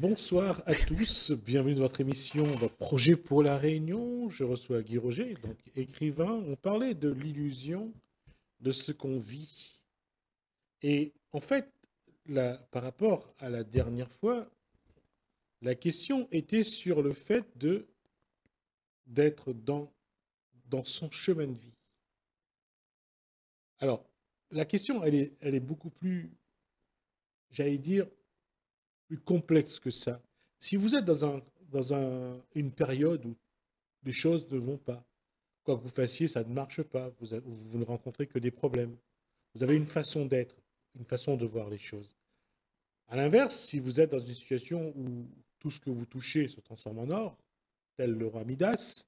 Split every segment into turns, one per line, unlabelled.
Bonsoir à tous, bienvenue dans votre émission, votre projet pour la Réunion. Je reçois Guy Roger, donc écrivain. On parlait de l'illusion de ce qu'on vit. Et en fait, par rapport à la dernière fois, la question était sur le fait d'être dans son chemin de vie. Alors, la question, elle est beaucoup plus, j'allais dire, plus complexe que ça. Si vous êtes une période où les choses ne vont pas, quoi que vous fassiez, ça ne marche pas, vous ne rencontrez que des problèmes. Vous avez une façon d'être, une façon de voir les choses. À l'inverse, si vous êtes dans une situation où tout ce que vous touchez se transforme en or, tel le roi Midas,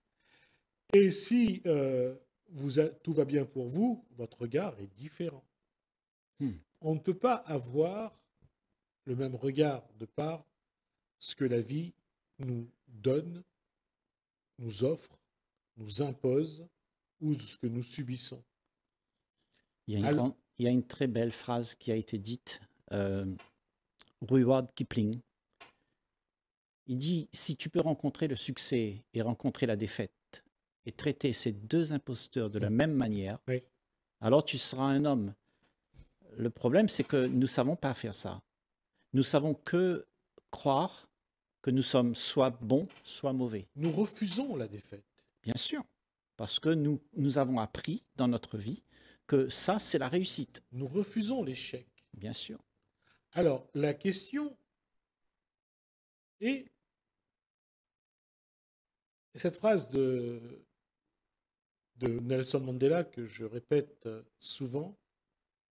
et si tout va bien pour vous, votre regard est différent. On ne peut pas avoir le même regard de par ce que la vie nous donne, nous offre, nous impose ou ce que nous subissons.
Il y a une très belle phrase qui a été dite, Rudyard Kipling. Il dit, si tu peux rencontrer le succès et rencontrer la défaite et traiter ces deux imposteurs de la même manière,
oui.
Alors tu seras un homme. Le problème, c'est que nous ne savons pas faire ça. Nous savons que croire que nous sommes soit bons, soit mauvais.
Nous refusons la défaite.
Bien sûr, parce que nous avons appris dans notre vie que ça, c'est la réussite.
Nous refusons l'échec.
Bien sûr.
Alors, la question est, cette phrase de Nelson Mandela que je répète souvent,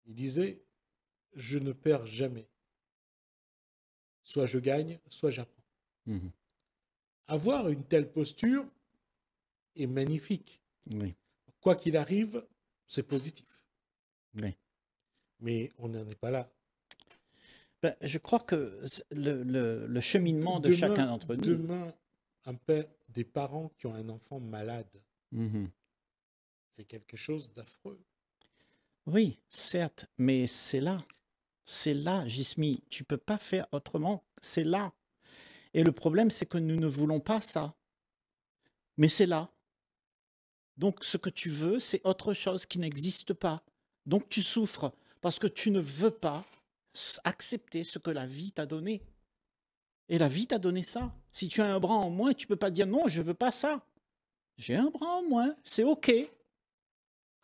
il disait, je ne perds jamais. Soit je gagne, soit j'apprends. Avoir une telle posture est magnifique.
Oui.
Quoi qu'il arrive, c'est positif.
Oui.
Mais on n'en est pas là.
Ben, je crois que le cheminement de chacun d'entre nous...
Demain, des parents qui ont un enfant malade, c'est quelque chose d'affreux.
Oui, certes, mais c'est là, Jismi, tu ne peux pas faire autrement, c'est là. Et le problème, c'est que nous ne voulons pas ça. Mais c'est là. Donc, ce que tu veux, c'est autre chose qui n'existe pas. Donc, tu souffres parce que tu ne veux pas accepter ce que la vie t'a donné. Et la vie t'a donné ça. Si tu as un bras en moins, tu ne peux pas dire non, je ne veux pas ça. J'ai un bras en moins, c'est OK.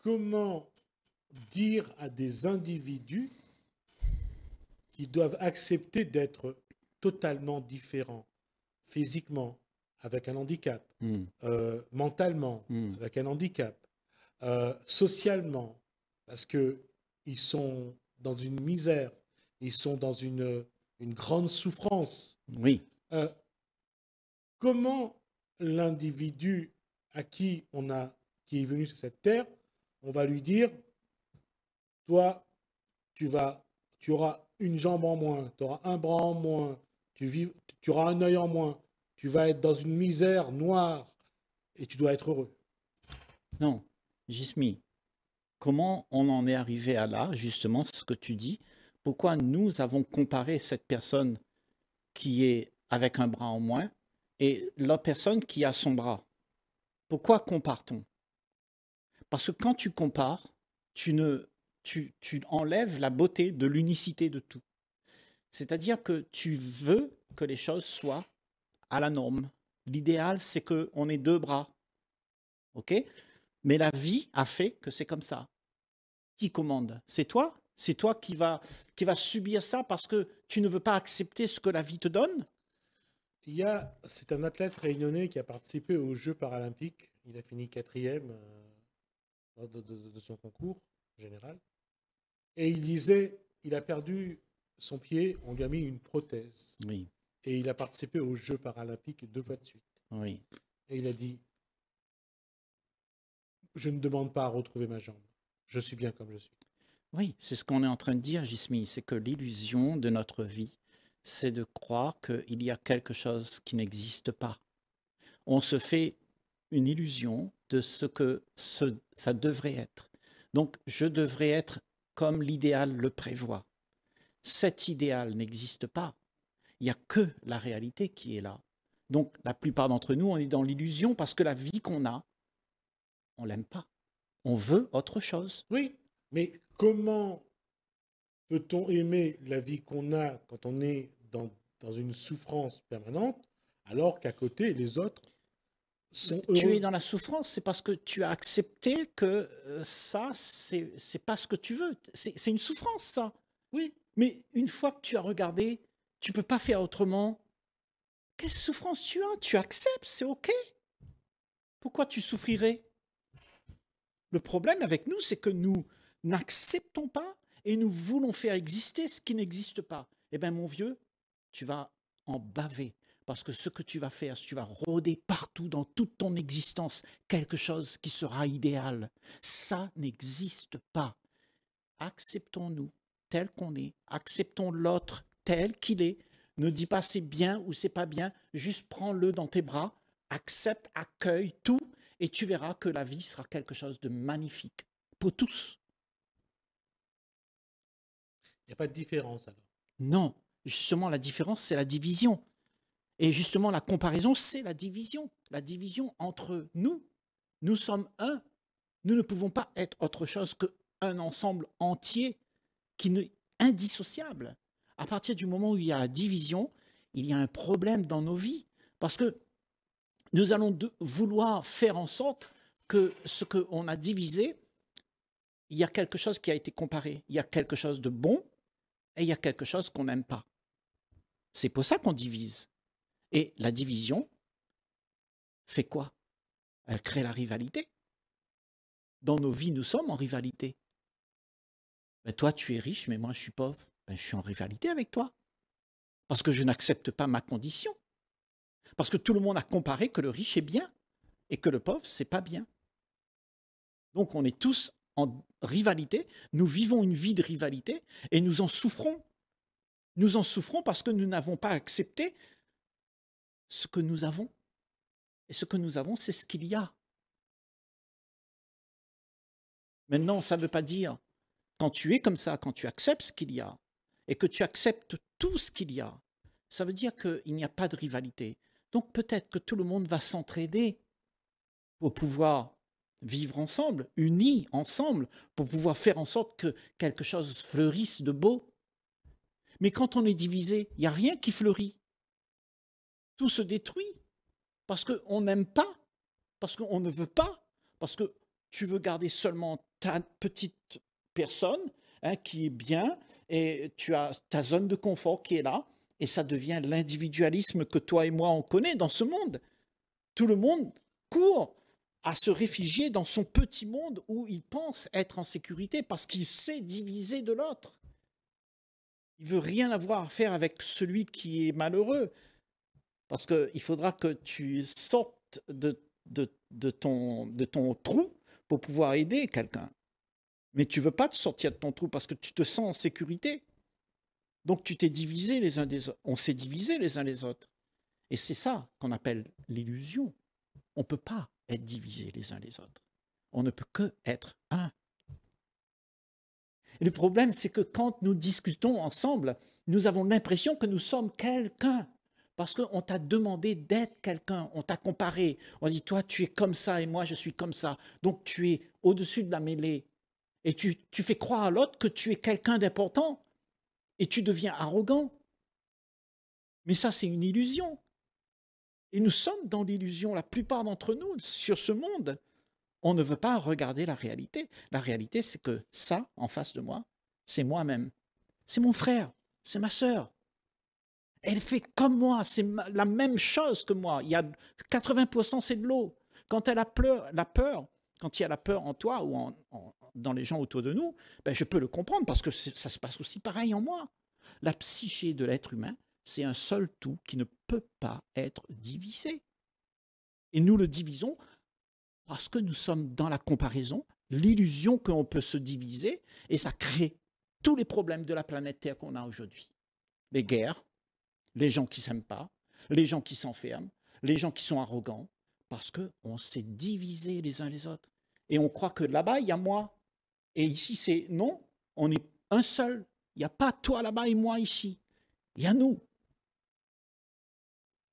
Comment dire à des individus qui doivent accepter d'être totalement différents, physiquement, avec un handicap, mentalement, avec un handicap, socialement, parce qu'ils sont dans une misère, ils sont dans une grande souffrance.
Oui.
Comment l'individu qui est venu sur cette terre, on va lui dire, toi, tu auras une jambe en moins, tu auras un bras en moins, tu auras un œil en moins, tu vas être dans une misère noire et tu dois être heureux.
Non, Jismi, comment on en est arrivé à là, justement, ce que tu dis? Pourquoi nous avons comparé cette personne qui est avec un bras en moins et la personne qui a son bras? Pourquoi compare-t-on? Parce que quand tu compares, tu enlèves la beauté de l'unicité de tout. C'est-à-dire que tu veux que les choses soient à la norme. L'idéal, c'est qu'on ait deux bras. OK? Mais la vie a fait que c'est comme ça. Qui commande? C'est toi? C'est toi qui va subir ça parce que tu ne veux pas accepter ce que la vie te donne?
C'est un athlète réunionnais qui a participé aux Jeux paralympiques. Il a fini 4e de son concours général. Et il disait, il a perdu son pied, on lui a mis une prothèse.
Oui.
Et il a participé aux Jeux paralympiques 2 fois de suite.
Oui.
Et il a dit, je ne demande pas à retrouver ma jambe. Je suis bien comme je suis.
Oui, c'est ce qu'on est en train de dire, Jismi. C'est que l'illusion de notre vie, c'est de croire qu'il y a quelque chose qui n'existe pas. On se fait une illusion de ce que ça devrait être. Donc, je devrais être comme l'idéal le prévoit. Cet idéal n'existe pas. Il n'y a que la réalité qui est là. Donc, la plupart d'entre nous, on est dans l'illusion parce que la vie qu'on a, on ne l'aime pas. On veut autre chose.
Oui, mais comment peut-on aimer la vie qu'on a quand on est dans une souffrance permanente, alors qu'à côté, les autres sont
Tu es
heureux?
dans la souffrance, c'est parce que tu as accepté que ça, c'est pas ce que tu veux. C'est une souffrance, ça.
Oui,
Mais une fois que tu as regardé, tu peux pas faire autrement. Quelle souffrance tu as? Tu acceptes, c'est OK. Pourquoi tu souffrirais? Le problème avec nous, c'est que nous n'acceptons pas et nous voulons faire exister ce qui n'existe pas. Eh bien, mon vieux, tu vas en baver. Parce que ce que tu vas faire, c'est que tu vas rôder partout dans toute ton existence quelque chose qui sera idéal. Ça n'existe pas. Acceptons-nous tel qu'on est. Acceptons l'autre tel qu'il est. Ne dis pas c'est bien ou c'est pas bien. Juste prends-le dans tes bras. Accepte, accueille tout et tu verras que la vie sera quelque chose de magnifique pour tous.
il n'y a pas de différence alors.
Non, justement, la différence, c'est la division. Et justement, la comparaison, c'est la division. La division entre nous. Nous sommes un. Nous ne pouvons pas être autre chose qu'un ensemble entier qui est indissociable. À partir du moment où il y a la division, il y a un problème dans nos vies. Parce que nous allons vouloir faire en sorte que ce qu'on a divisé, il y a quelque chose qui a été comparé. Il y a quelque chose de bon et il y a quelque chose qu'on n'aime pas. C'est pour ça qu'on divise. Et la division fait quoi? Elle crée la rivalité. Dans nos vies, nous sommes en rivalité. Ben toi, tu es riche, mais moi, je suis pauvre. Ben, je suis en rivalité avec toi. Parce que je n'accepte pas ma condition. Parce que tout le monde a comparé que le riche est bien et que le pauvre, c'est pas bien. Donc, on est tous en rivalité. Nous vivons une vie de rivalité et nous en souffrons. Nous en souffrons parce que nous n'avons pas accepté ce que nous avons. Et ce que nous avons, c'est ce qu'il y a. Maintenant, ça ne veut pas dire, quand tu es comme ça, quand tu acceptes ce qu'il y a, et que tu acceptes tout ce qu'il y a, ça veut dire qu'il n'y a pas de rivalité. Donc peut-être que tout le monde va s'entraider pour pouvoir vivre ensemble, unis ensemble, pour pouvoir faire en sorte que quelque chose fleurisse de beau. Mais quand on est divisé, il n'y a rien qui fleurit. Tout se détruit parce qu'on n'aime pas, parce qu'on ne veut pas, parce que tu veux garder seulement ta petite personne qui est bien et tu as ta zone de confort qui est là et ça devient l'individualisme que toi et moi on connaît dans ce monde. Tout le monde court à se réfugier dans son petit monde où il pense être en sécurité parce qu'il sait diviser de l'autre. Il veut rien avoir à faire avec celui qui est malheureux parce qu'il faudra que tu sortes de ton trou pour pouvoir aider quelqu'un. Mais tu ne veux pas te sortir de ton trou parce que tu te sens en sécurité. Donc tu t'es divisé les uns des autres. On s'est divisé les uns les autres. Et c'est ça qu'on appelle l'illusion. On ne peut pas être divisés les uns les autres. On ne peut que être un. Et le problème, c'est que quand nous discutons ensemble, nous avons l'impression que nous sommes quelqu'un. Parce qu'on t'a demandé d'être quelqu'un, on t'a comparé. On dit, toi, tu es comme ça et moi, je suis comme ça. Donc, tu es au-dessus de la mêlée. Et tu fais croire à l'autre que tu es quelqu'un d'important. Et tu deviens arrogant. Mais ça, c'est une illusion. Et nous sommes dans l'illusion, la plupart d'entre nous, sur ce monde. On ne veut pas regarder la réalité. La réalité, c'est que ça, en face de moi, c'est moi-même. C'est mon frère, c'est ma sœur. Elle fait comme moi, c'est la même chose que moi. Il y a 80%, c'est de l'eau. Quand elle a la peur, quand il y a la peur en toi ou dans les gens autour de nous, ben je peux le comprendre parce que ça se passe aussi pareil en moi. La psyché de l'être humain, c'est un seul tout qui ne peut pas être divisé. Et nous le divisons parce que nous sommes dans la comparaison, l'illusion qu'on peut se diviser, et ça crée tous les problèmes de la planète Terre qu'on a aujourd'hui. Les guerres, les gens qui ne s'aiment pas, les gens qui s'enferment, les gens qui sont arrogants, parce qu'on s'est divisés les uns les autres. Et on croit que là-bas, il y a moi. Et ici, c'est non, on est un seul. Il n'y a pas toi là-bas et moi ici. Il y a nous.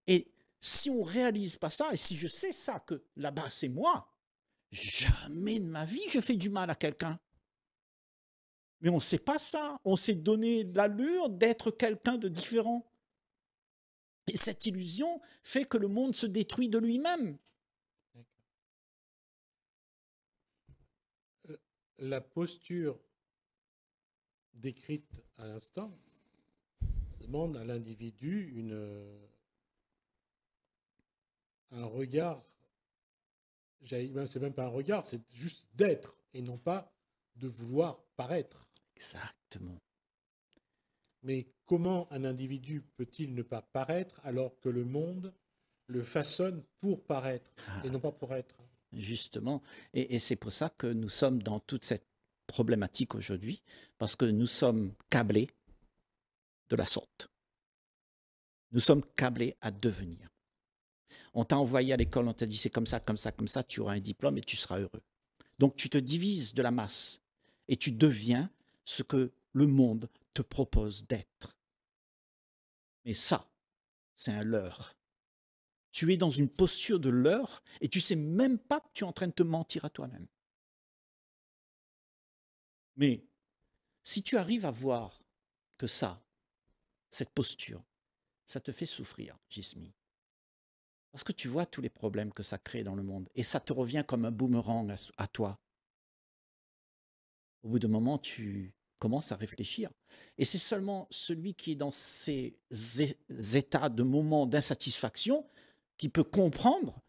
Et si on ne réalise pas ça, et si je sais ça, que là-bas c'est moi, jamais de ma vie je fais du mal à quelqu'un. Mais on ne sait pas ça. On s'est donné l'allure d'être quelqu'un de différent. Et cette illusion fait que le monde se détruit de lui-même.
La posture décrite à l'instant demande à l'individu un regard, c'est même pas un regard, c'est juste d'être et non pas de vouloir paraître.
Exactement.
Mais comment un individu peut-il ne pas paraître alors que le monde le façonne pour paraître et non pas pour être?
Justement. Et c'est pour ça que nous sommes dans toute cette problématique aujourd'hui, parce que nous sommes câblés de la sorte. Nous sommes câblés à devenir. On t'a envoyé à l'école, on t'a dit c'est comme ça, comme ça, comme ça, tu auras un diplôme et tu seras heureux. Donc tu te divises de la masse et tu deviens ce que le monde te propose d'être. Mais ça, c'est un leurre. Tu es dans une posture de leurre et tu ne sais même pas que tu es en train de te mentir à toi-même. Mais si tu arrives à voir que ça, cette posture, ça te fait souffrir, Jismi. Parce que tu vois tous les problèmes que ça crée dans le monde et ça te revient comme un boomerang à toi. Au bout d'un moment, tu commences à réfléchir. Et c'est seulement celui qui est dans ces états de moments d'insatisfaction qui peut comprendre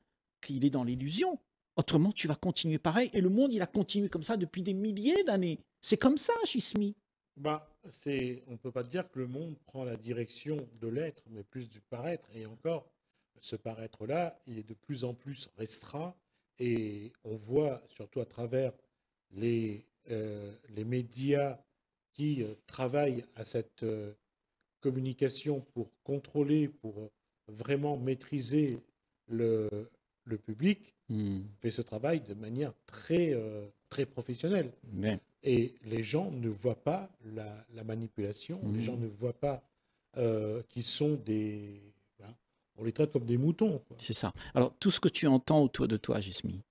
qu'il est dans l'illusion. Autrement, tu vas continuer pareil. Et le monde, il a continué comme ça depuis des milliers d'années. C'est comme ça, Jismi.
On ne peut pas dire que le monde prend la direction de l'être, mais plus du paraître. Et encore, ce paraître-là, il est de plus en plus restreint. Et on voit, surtout à travers les médias qui travaillent à cette communication pour contrôler, pour vraiment maîtriser le public, fait ce travail de manière très professionnelle.
Mais,
et les gens ne voient pas la manipulation, les gens ne voient pas qu'ils sont des... on les traite comme des moutons.
c'est ça. Alors, tout ce que tu entends autour de toi, Jismi,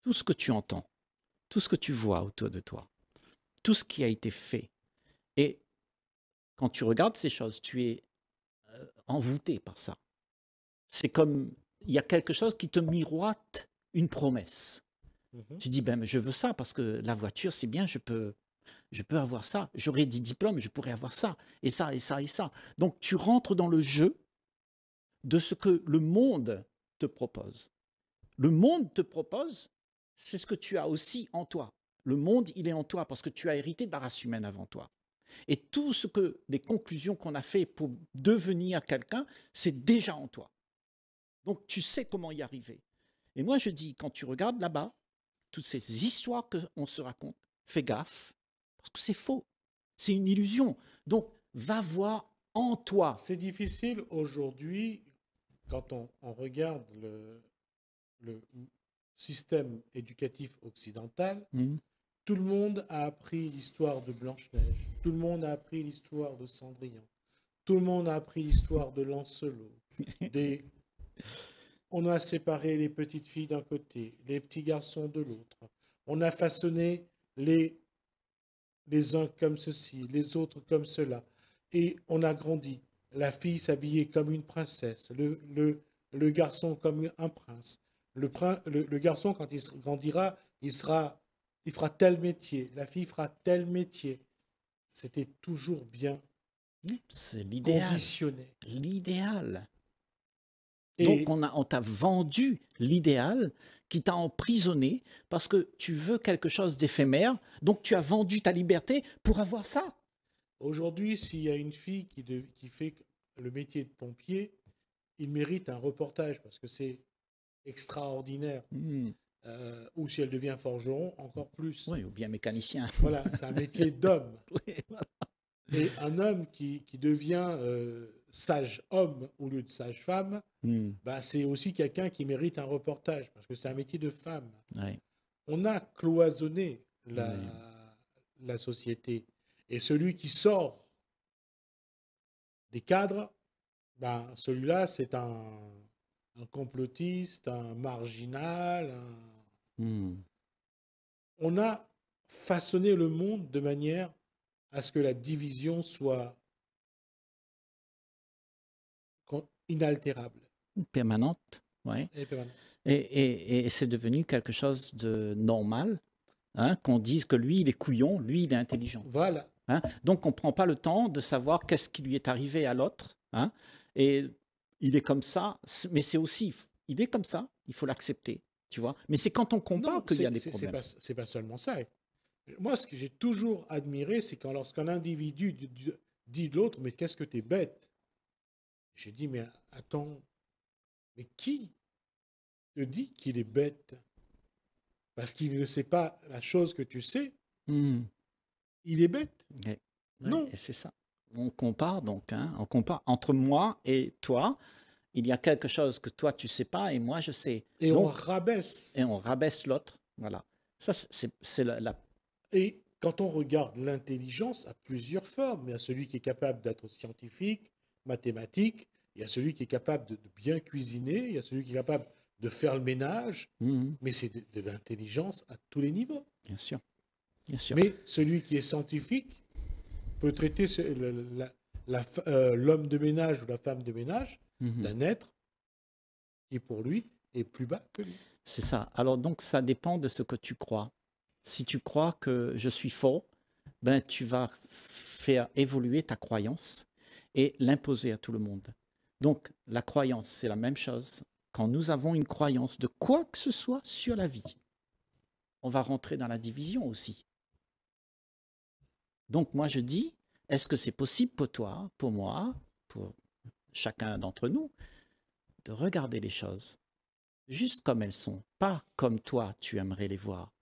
tout ce que tu entends, tout ce que tu vois autour de toi, tout ce qui a été fait, et quand tu regardes ces choses, tu es envoûté par ça. C'est comme, il y a quelque chose qui te miroite une promesse. Tu dis, ben, je veux ça parce que la voiture, c'est bien, je peux avoir ça. J'aurai des diplômes, je pourrais avoir ça, et ça, et ça, et ça. Donc, tu rentres dans le jeu de ce que le monde te propose. Le monde te propose, c'est ce que tu as aussi en toi. Le monde, il est en toi parce que tu as hérité de la race humaine avant toi. Et tout ce que les conclusions qu'on a fait pour devenir quelqu'un, c'est déjà en toi. Donc, tu sais comment y arriver. Et moi, je dis, quand tu regardes là-bas, toutes ces histoires qu'on se raconte, fais gaffe, parce que c'est faux. C'est une illusion. Donc, va voir en toi.
C'est difficile aujourd'hui, quand on regarde le système éducatif occidental, tout le monde a appris l'histoire de Blanche-Neige, tout le monde a appris l'histoire de Cendrillon, tout le monde a appris l'histoire de Lancelot. On a séparé les petites filles d'un côté, les petits garçons de l'autre. On a façonné les uns comme ceci, les autres comme cela. Et on a grandi. La fille s'habillait comme une princesse, le garçon comme un prince. Le garçon, quand il grandira, il fera tel métier. La fille fera tel métier. C'était toujours bien conditionné.
L'idéal. Donc, on t'a vendu l'idéal qui t'a emprisonné parce que tu veux quelque chose d'éphémère. Donc, tu as vendu ta liberté pour avoir ça.
Aujourd'hui, s'il y a une fille qui fait le métier de pompier, il mérite un reportage parce que c'est extraordinaire. Ou si elle devient forgeron, encore plus.
Oui, ou bien mécanicien.
Voilà, c'est un métier d'homme.
Oui, voilà.
Et un homme qui devient sage homme au lieu de sage femme, c'est aussi quelqu'un qui mérite un reportage parce que c'est un métier de femme.
Oui.
On a cloisonné la société. Et celui qui sort des cadres Ben, celui-là, c'est un complotiste, un marginal.
Hmm.
On a façonné le monde de manière à ce que la division soit inaltérable
Permanente, ouais.
et permanente.
Et c'est devenu quelque chose de normal, hein, qu'on dise que lui, il est couillon, lui, il est intelligent.
Voilà.
Hein. Donc, on ne prend pas le temps de savoir qu'est-ce qui lui est arrivé à l'autre. Hein. Et il est comme ça, mais c'est aussi, il est comme ça, il faut l'accepter, tu vois. Mais c'est quand on
Non,
compare qu'il y a des problèmes.
c'est pas seulement ça. Moi, ce que j'ai toujours admiré, c'est quand lorsqu'un individu dit de l'autre, mais qu'est-ce que t'es bête? J'ai dit, mais attends, mais qui te dit qu'il est bête? Parce qu'il ne sait pas la chose que tu sais,
Hmm.
il est bête.
Ouais. Ouais,
Non.
et c'est ça. On compare donc, hein, on compare entre moi et toi. Il y a quelque chose que toi tu sais pas et moi je sais.
Et on
Donc, et on
rabaisse.
rabaisse l'autre. Voilà. Ça, c'est
Et quand on regarde l'intelligence à plusieurs formes, il y a celui qui est capable d'être scientifique, mathématique, il y a celui qui est capable de bien cuisiner, il y a celui qui est capable de faire le ménage,
Mhm.
mais c'est de l'intelligence à tous les niveaux.
Bien sûr, bien sûr.
Mais celui qui est scientifique peut traiter l'homme de ménage ou la femme de ménage
Mhm.
d'un être qui, pour lui, est plus bas que lui.
C'est ça. Alors donc, ça dépend de ce que tu crois. Si tu crois que je suis faux, ben tu vas faire évoluer ta croyance et l'imposer à tout le monde. Donc, la croyance, c'est la même chose. Quand nous avons une croyance de quoi que ce soit sur la vie, on va rentrer dans la division aussi. Donc, moi, je dis, est-ce que c'est possible pour toi, pour moi, pour chacun d'entre nous, de regarder les choses juste comme elles sont, pas comme toi, tu aimerais les voir.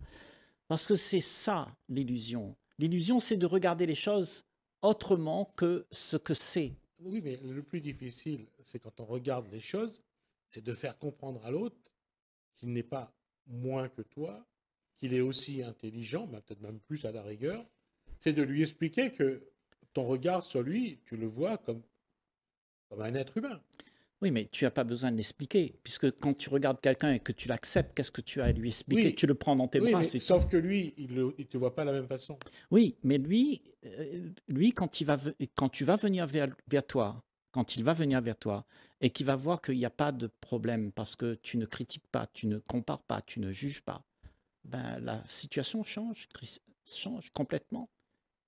Parce que c'est ça l'illusion. L'illusion, c'est de regarder les choses autrement que ce que c'est.
Oui, mais le plus difficile, c'est quand on regarde les choses, c'est de faire comprendre à l'autre qu'il n'est pas moins que toi, qu'il est aussi intelligent, mais peut-être même plus à la rigueur. C'est de lui expliquer que ton regard sur lui, tu le vois comme un être humain.
Oui, mais tu n'as pas besoin de l'expliquer, puisque quand tu regardes quelqu'un et que tu l'acceptes, qu'est-ce que tu as à lui expliquer?
Oui,
Tu le prends dans tes
oui,
bras,
mais
c'est tout.
sauf que lui, il ne te voit pas de la même façon.
Oui, mais lui quand tu vas venir vers toi, quand il va venir vers toi, et qu'il va voir qu'il n'y a pas de problème, parce que tu ne critiques pas, tu ne compares pas, tu ne juges pas, ben, la situation change complètement.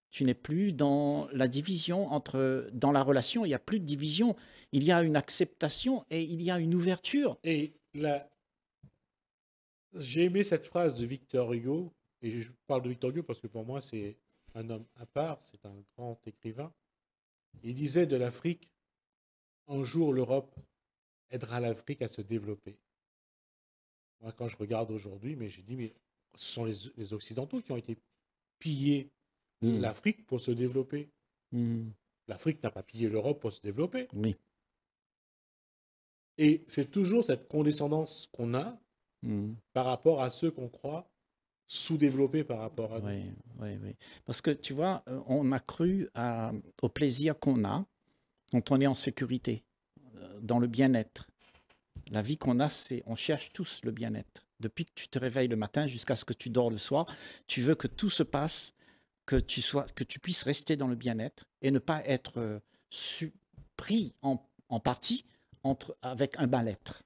Tu n'es plus dans la division dans la relation, il n'y a plus de division, il y a une acceptation et il y a une ouverture.
Et là, j'ai aimé cette phrase de Victor Hugo, et je parle de Victor Hugo parce que pour moi, c'est un homme à part, c'est un grand écrivain. Il disait de l'Afrique, un jour l'Europe aidera l'Afrique à se développer. Moi, quand je regarde aujourd'hui, mais j'ai dit, mais ce sont les Occidentaux qui ont été pillés
Mm.
l'Afrique pour se développer.
Mm.
L'Afrique n'a pas pillé l'Europe pour se développer.
Oui.
Et c'est toujours cette condescendance qu'on a
Mm.
par rapport à ceux qu'on croit sous-développés par rapport à nous.
Oui, oui, oui. Parce que tu vois, on a cru au plaisir qu'on a quand on est en sécurité, dans le bien-être. La vie qu'on a, c'est on cherche tous le bien-être. Depuis que tu te réveilles le matin jusqu'à ce que tu dors le soir, tu veux que tout se passe, que tu puisses rester dans le bien-être et ne pas être pris en partie avec un mal-être.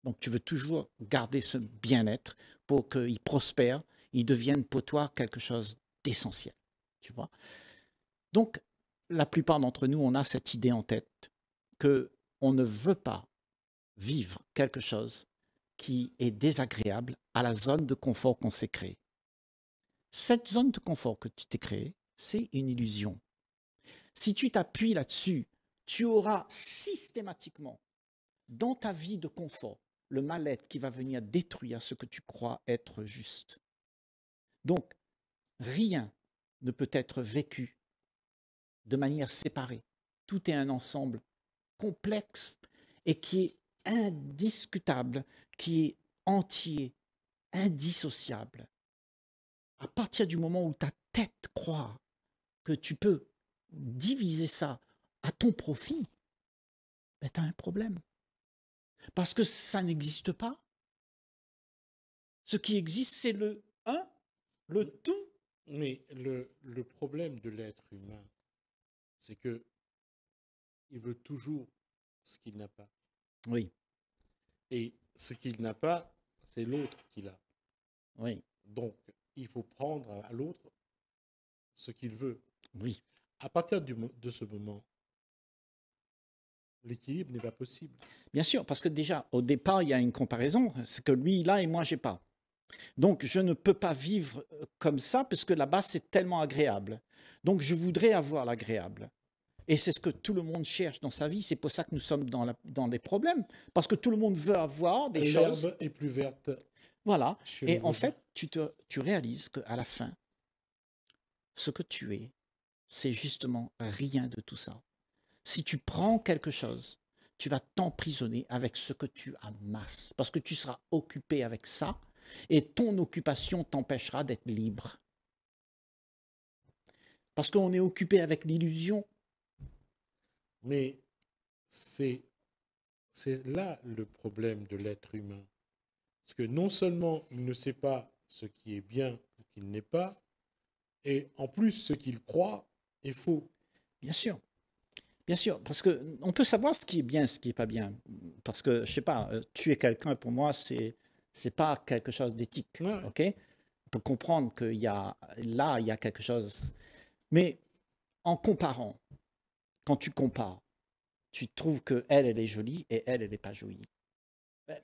Donc tu veux toujours garder ce bien-être pour qu'il prospère, il devienne pour toi quelque chose d'essentiel. Tu vois. Donc la plupart d'entre nous, on a cette idée en tête que on ne veut pas vivre quelque chose qui est désagréable à la zone de confort qu'on s'est créée. Cette zone de confort que tu t'es créée, c'est une illusion. Si tu t'appuies là-dessus, tu auras systématiquement dans ta vie de confort le mal-être qui va venir détruire ce que tu crois être juste. Donc, rien ne peut être vécu de manière séparée. Tout est un ensemble complexe et qui est indiscutable, qui est entier, indissociable. À partir du moment où ta tête croit que tu peux diviser ça à ton profit, ben, tu as un problème. Parce que ça n'existe pas. Ce qui existe, c'est le un, le tout.
Mais le problème de l'être humain, c'est que il veut toujours ce qu'il n'a pas.
Oui,
Et ce qu'il n'a pas, c'est l'autre qui l'a.
oui,
Donc, il faut prendre à l'autre ce qu'il veut.
oui.
À partir de ce moment, l'équilibre n'est pas possible.
Bien sûr, parce que déjà, au départ, il y a une comparaison. C'est que lui, il a et moi, j'ai pas. Donc, je ne peux pas vivre comme ça, parce que là-bas, c'est tellement agréable. Donc, je voudrais avoir l'agréable. Et c'est ce que tout le monde cherche dans sa vie. C'est pour ça que nous sommes dans des problèmes. Parce que tout le monde veut avoir des choses.
L'herbe est plus verte
Voilà.
chez
Et
le
en
voisin.
fait, tu réalises qu'à la fin, ce que tu es, c'est justement rien de tout ça. Si tu prends quelque chose, tu vas t'emprisonner avec ce que tu amasses. Parce que tu seras occupé avec ça. Et ton occupation t'empêchera d'être libre. Parce qu'on est occupé avec l'illusion.
Mais c'est là le problème de l'être humain. Parce que non seulement il ne sait pas ce qui est bien ou qu'il n'est pas, et en plus ce qu'il croit est faux.
Bien sûr. Bien sûr, parce qu'on peut savoir ce qui est bien, ce qui n'est pas bien. Parce que, je sais pas, tuer quelqu'un, pour moi, c'est pas quelque chose d'éthique.
Ouais.
OK? On peut comprendre qu'il y a, là, il y a quelque chose. Mais en comparant, quand tu compares, tu trouves qu'elle, elle est jolie et elle n'est pas jolie. Ben,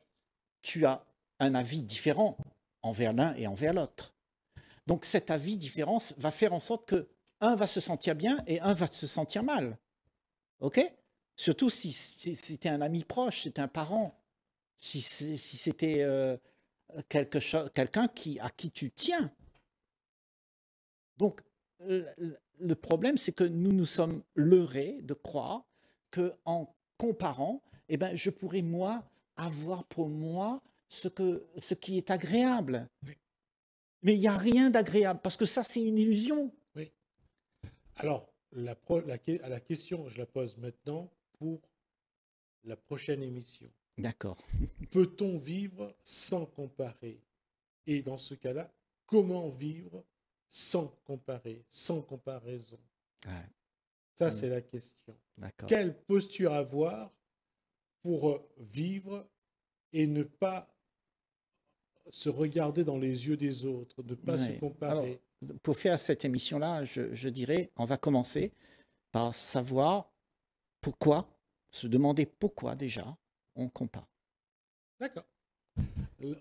tu as un avis différent envers l'un et envers l'autre. Donc cet avis différent va faire en sorte que un va se sentir bien et un va se sentir mal. OK? Surtout si c'était un ami proche, c'était un parent, si c'était quelqu'un à qui tu tiens. Donc, le problème, c'est que nous nous sommes leurrés de croire qu'en comparant, eh ben, je pourrais, moi, avoir pour moi ce qui est agréable.
Oui.
Mais il n'y a rien d'agréable, parce que ça, c'est une illusion.
Oui. Alors, la question, je la pose maintenant pour la prochaine émission.
D'accord.
Peut-on vivre sans comparer? Et dans ce cas-là, comment vivre sans comparer, sans comparaison?
Ouais,
Ça, c'est la question.
d'accord.
Quelle posture avoir pour vivre et ne pas se regarder dans les yeux des autres, ne pas se
Ouais.
comparer?
Alors, pour faire cette émission-là, je dirais, on va commencer par savoir pourquoi, se demander pourquoi déjà on compare.
D'accord.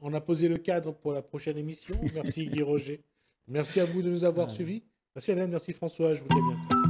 On a posé le cadre pour la prochaine émission. Merci Guy Roger. Merci à vous de nous avoir suivis. Merci Hélène, merci François, je vous dis à bientôt.